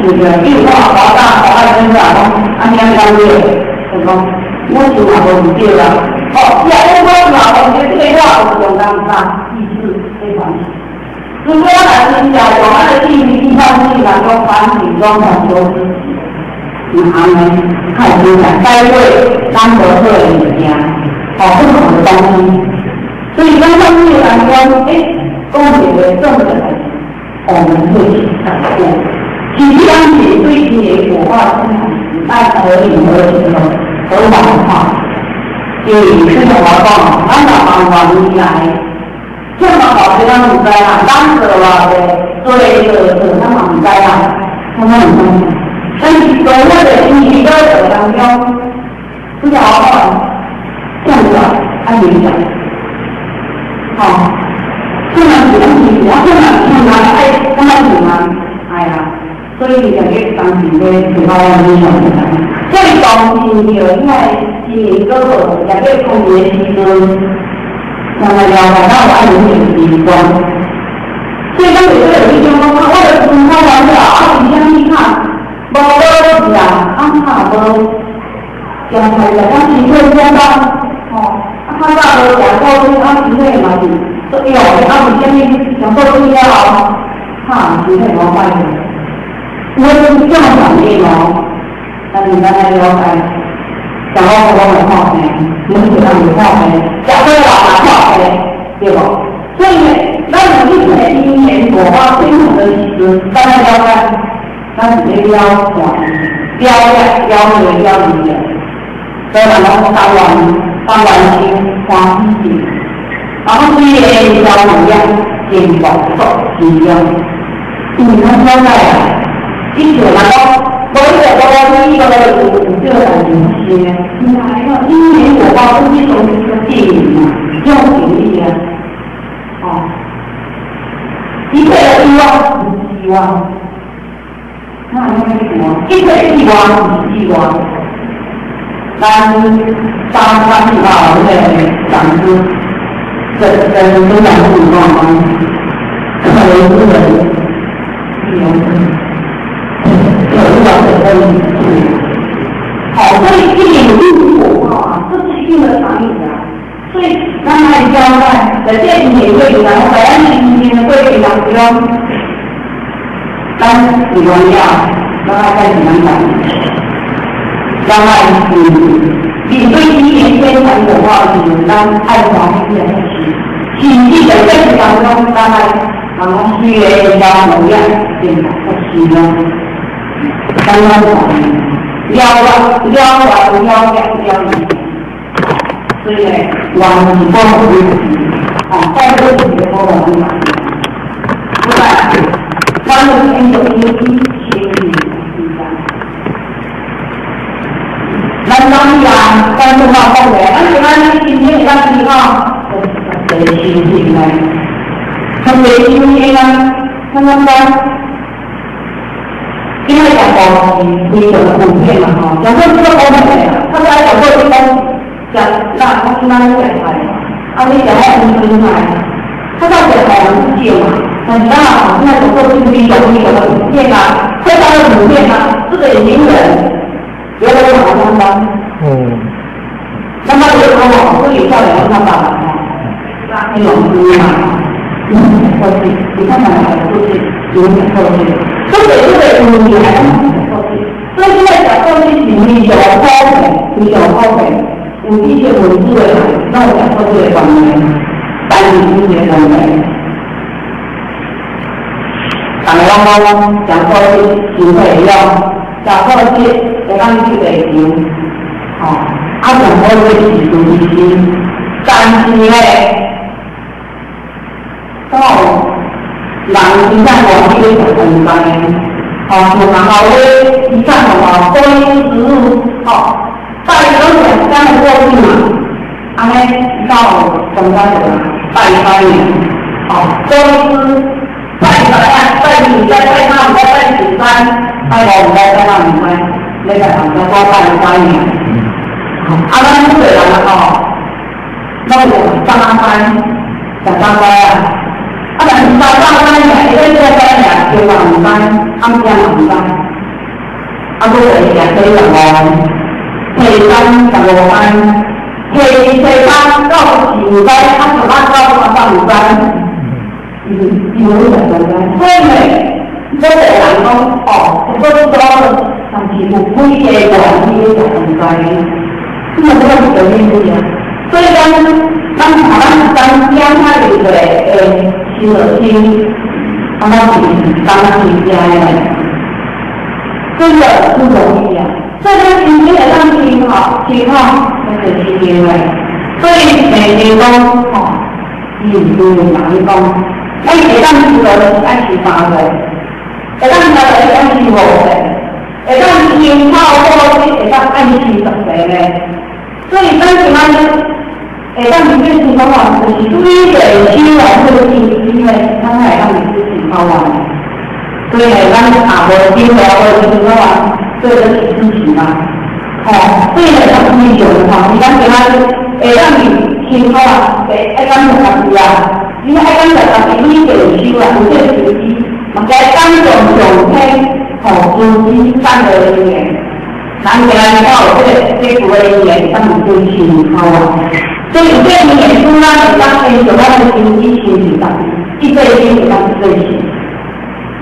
是个，比如讲考大考爱生啦，讲安尼安讲对，就讲我是也无唔对啦。哦，是啊，我若讲这个话有用咱啥意思这关系。如果我来听讲，我们的地方是讲说反省中很多事情，安尼看清楚，该为当得个人的家，不同的东西。所以刚上面来说，公平为正的来讲，我们会改变。其实当你对结果化生产时代合理合法化，就是生活活动，咱就慢慢以来，这么好的咱唔知啦，当时话嘅做咱嘛唔知啦，咁樣唔知。但是做我哋意義嗰當中，不要這樣子按理想，這樣子我這樣子來咁樣子嘛，所以就係當時嘅最高理想所以當時就因為今年嗰個也係工業時代，那麼了解到我有點習慣，所以當時都有一種講，我哋唔開玩笑，你相信看。無是啊，無，將來就講是退休啦，較早無食過，身體嘛是都有嘅，是啥物上過退了後，身體無快樂。我是這樣想的咯，但是咱來了解，上我會好嘅，唔是咱唔好嘅，食過老也好嘅，對無？所以呢，咱有啲係因緣果報相同的時陣，咱來了解。咱是咧了解了理的，所以咱讲当完心欢喜心，然后对咧了理啊，见广受其用。咱了解啊，以前人讲，无一个无一个有这个感觉，因缘果报是一种电影嘛，用情力啊，一切的希望是希望。一个希望是希望，咱三十号那个讲师，跟讲师情况吗？可能是所以一点入口这是一定的常理啊。所以刚才交代在这一年会然后在今年会当中。咱是重要，咱爱干什么？咱爱面对今年天成果化是咱爱黄金的经济的政策当中，咱爱需要要模样变化不需要，咱要所以呢，往前方不在这里面我们不在。咱们先有一心理咱当然，咱做到后面，咱今天咱知道，得心情来，他得心情啊，看因为讲到你的普遍嘛讲到这个方面，他在讲到这个讲那讲来，你讲到普来，他到底好理解嘛？很大，现在做经济有普遍啊，非常的普遍啊，这个也名人，原来有好相当。那么这个网这里叫人看到了，那种嘛，过去，你看看过去，有点过去，这个你还能过去，所以现在讲过去你有后悔，有一些文字的，那我讲过去的方面，但是今年我们。大家讲过去行会了，讲过去就讲去地球，讲过去是自己，但是呢，人真正往这个空间，就然后咧，一看多因植物，带有两江的过去嘛，安尼到中间就带开呢，多因在你在他，在第三，我在那里面，那个好像说带年，咱这个人那我上班，但是上班呢，因为这边呢，就晚班，他们家晚班。啊，佫会成15万，提3 15万，提3到15万，啊，10万到15万，有2万，所以呢，这个人讲哦，这个多，但是有几个原因就唔知，咁啊，这个是原因啊。所以讲，咱讲他这个新乐心，他是当新家的，真的不容易啊。所以讲今天的当听好，听好，那是新年的。所以每年讲吼，都有人讲，咱会当听到是爱听3岁，会当听到是爱听5岁，会当听好好是会当爱听10岁的。所以咱今仔会当面对情况话，就是对于个新来这个因为咱会当面对情况话，所以呢，咱下无经过的情况话，做个事情嘛，所以呢，咱不用吼，你讲其他会当面情况话，会当做啥事啊？你爱当做啥事，你就收啦，有这个时机，嘛该当上上天自己3个人员，咱个人到这几个人员当面对情况话。所以有这个演出呢，会当跟着咱的经济形势上，一对一会当对齐，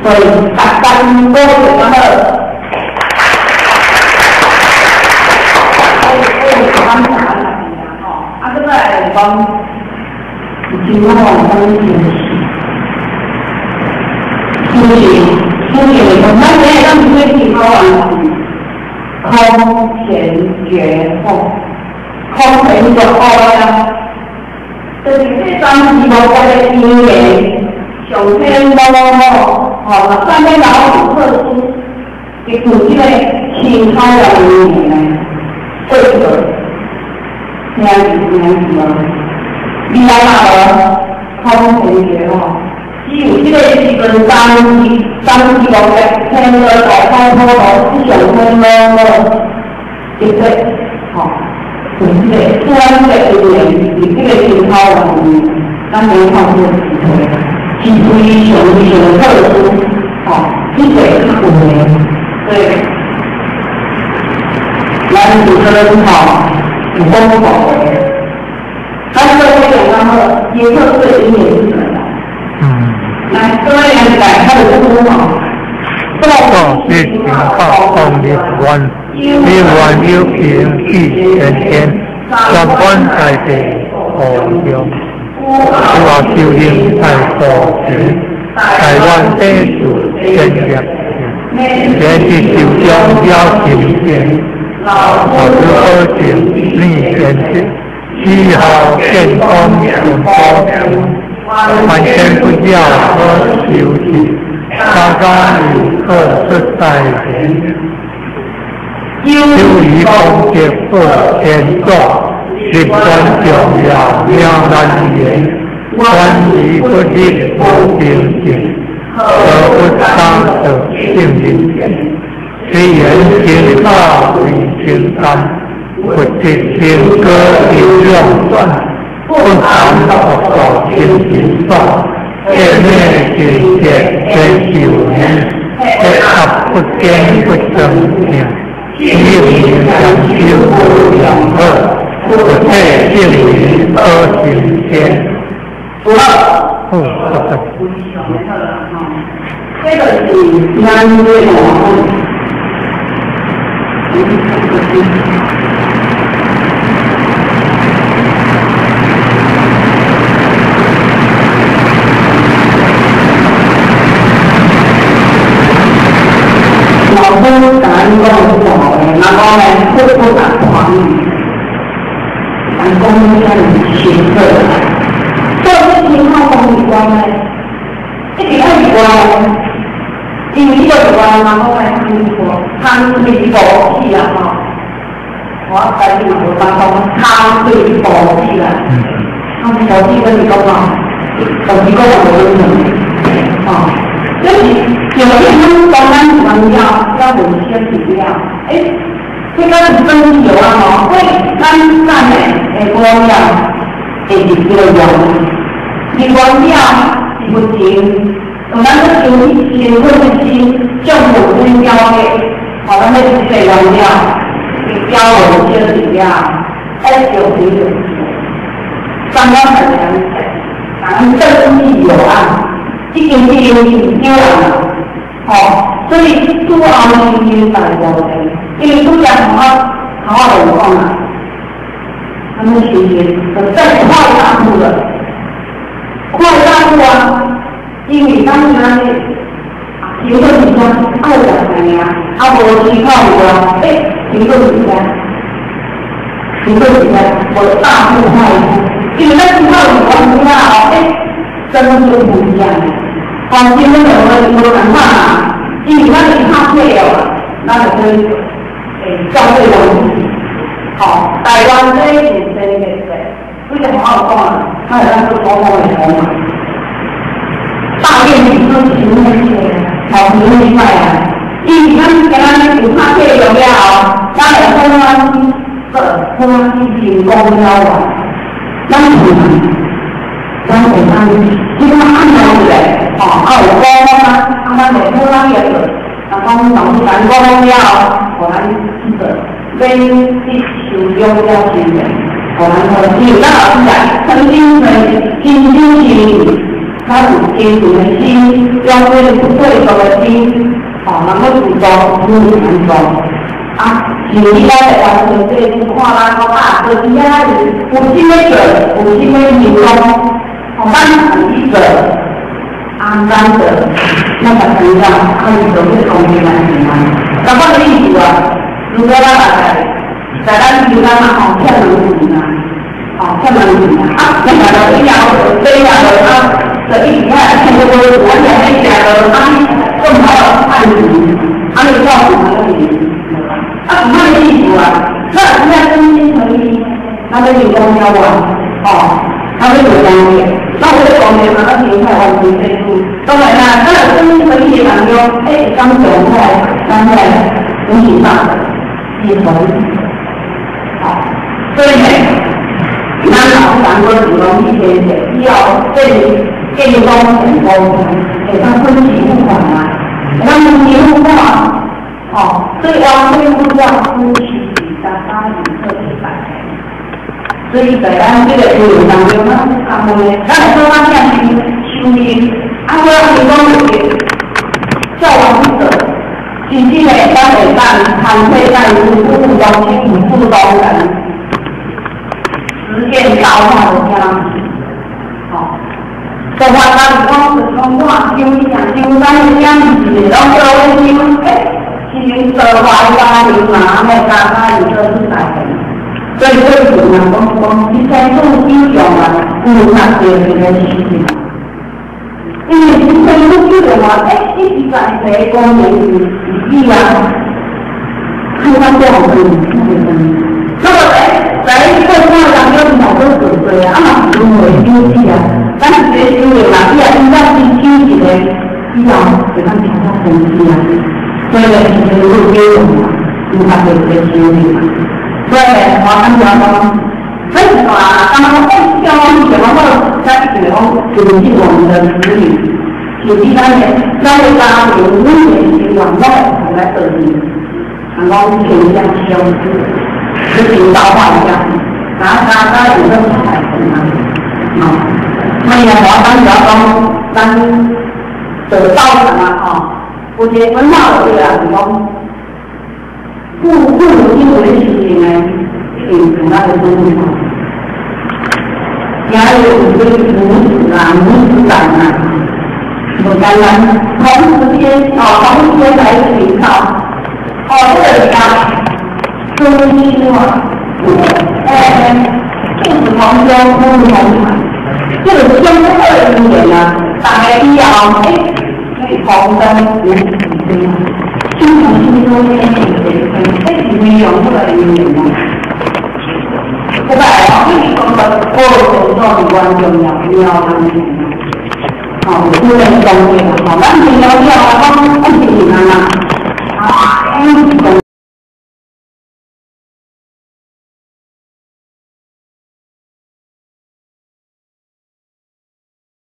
所以大家都会感到，咱们啊，这个来讲，情况当然我们现在让你对情况空前绝后。空前绝后啊！就是这3期无关的经验，上天无3天老虎特殊，是做这个青草的语言呢，对不对？听是吗？你来嘛空前绝后，只有这个时阵3期无关，天个大开普罗，上天对不对？就是这个突然这个语言，是这个情操的语言，咱没看过机会，是非常特殊，这个较有名，对，咱主持人有丰富的，咱这个讲到也特色音乐是什么？来，各位来改他的称呼嘛。So this in part on this one, we want you in peace and in someone I say, or you are feeling I for you. I want them to send them. 这是就将邀请见，如何请你先去，需好健康永保，完全不要喝休息。刚刚旅客出在前，由于风节不严重，十分重要两难言，关于不知不平静，而不当的性灵点，虽然情道为情感，不知情歌的用断，不谈到搞情情断。这面境界真修人，这合不见不正定，因为想修不两恶，不在境里而行天。这个是南越的老公感恩公不好的，然后呢，不敢狂语，感公这样显色的，所以这情况公有关呢，一定要有关，因为这个有关，然后呢，他可以保气啊哈，我在这里有当中，他可以保气啊，他保气跟你讲嘛，保气跟我有什么？就是有些人刚刚讲要有一些比料，这个是分析有啊所以咱咱的光料会是这个样，你光料是不行，咱们就先会先政府跟交的，好，咱们这个料，标我这个料，S90，刚刚才讲，咱们正义有案，这件事情丢了，哦，所以都熬天天在聊的，因为都讲好有空啊，他们学习在快大步的，快大步啊，因为当时呢。有个女生爱两个人啊，我去靠我，一个女生，我大步快，因为那去靠我不要，真的就不一样。今天我讲话啊，因为那里差配哦，那就跟消费问题。好，台湾这一点真的为什么好讲啊？它好像是多么的红嘛，大面积都是那些。好，你明白啊？因为咱今仔日有拍摄用了后，咱来台湾台湾成功了啊！咱是咱台湾，即个按照起来，有光啊，咱来台湾也是，讲咱光了，互咱这个要去受用了钱的，互咱因为咱老师讲，曾经是金星他有坚定的心，要为不退步的心，能够主动努力成功。是应该来完成这个看啦好大，就是应该有心的做，有心的行动，咱是者，安然者，那么成长，可以做出公平的平安。那么的意思啊，如果咱在咱台湾嘛，骗人钱啊，骗人钱啊，那么一样这样的这一看，我完全没想到，更好的案例，你告诉他的理，不卖的意思啊，那人家真心诚意，那个有公交啊，他们有方便，那我的方便嘛，那平台完全推出，当然啦，那有真心诚意的朋友，刚走过来，刚才恭喜上，也同意，所以呢，咱老师讲过，主动一些些，要对。建议高成功，给他分期付款啊，给他分期付款，所以要恢复掉分期比较大于100%，所以在咱这个学员当中，咱来说咱这样去修理，我要提供给教王者，经济的3年半，摊配在服务中心以副工人，实现高效的这样，在话咱讲是讲话，修理啊，修咱的样子，然后修，其实话家庭嘛，家庭是大的，所以这个呢，讲一些做英雄啊，有那些这个事情，因为以前都觉得话，一直在这方面是啊，看他这样子，那么在一个话当中，好多准备啊，如何休息啊？咱学习有哪些应该是积极的，要给他调到分析啊。所以呢，其实路给我们，他会学习嘛。所以呢，我感觉讲，为什么刚刚教我们后，在学就是我们的子女，就是咱的家庭目前是网络来得的，常讲偏向消失，就是导化一下，大有的彩虹啊。所以呢，咱得到什么我觉得文化的这个讲，父母亲为事情呢，很大的重要。也有一个母子感啊，不单单同时间来领导，这个中心啊，父子同修，母子同传。这个相对的一点呢，大概必要同灯无心，心中间没有这个一点呢。因为说的过程中观众要不能中间咱们要讲，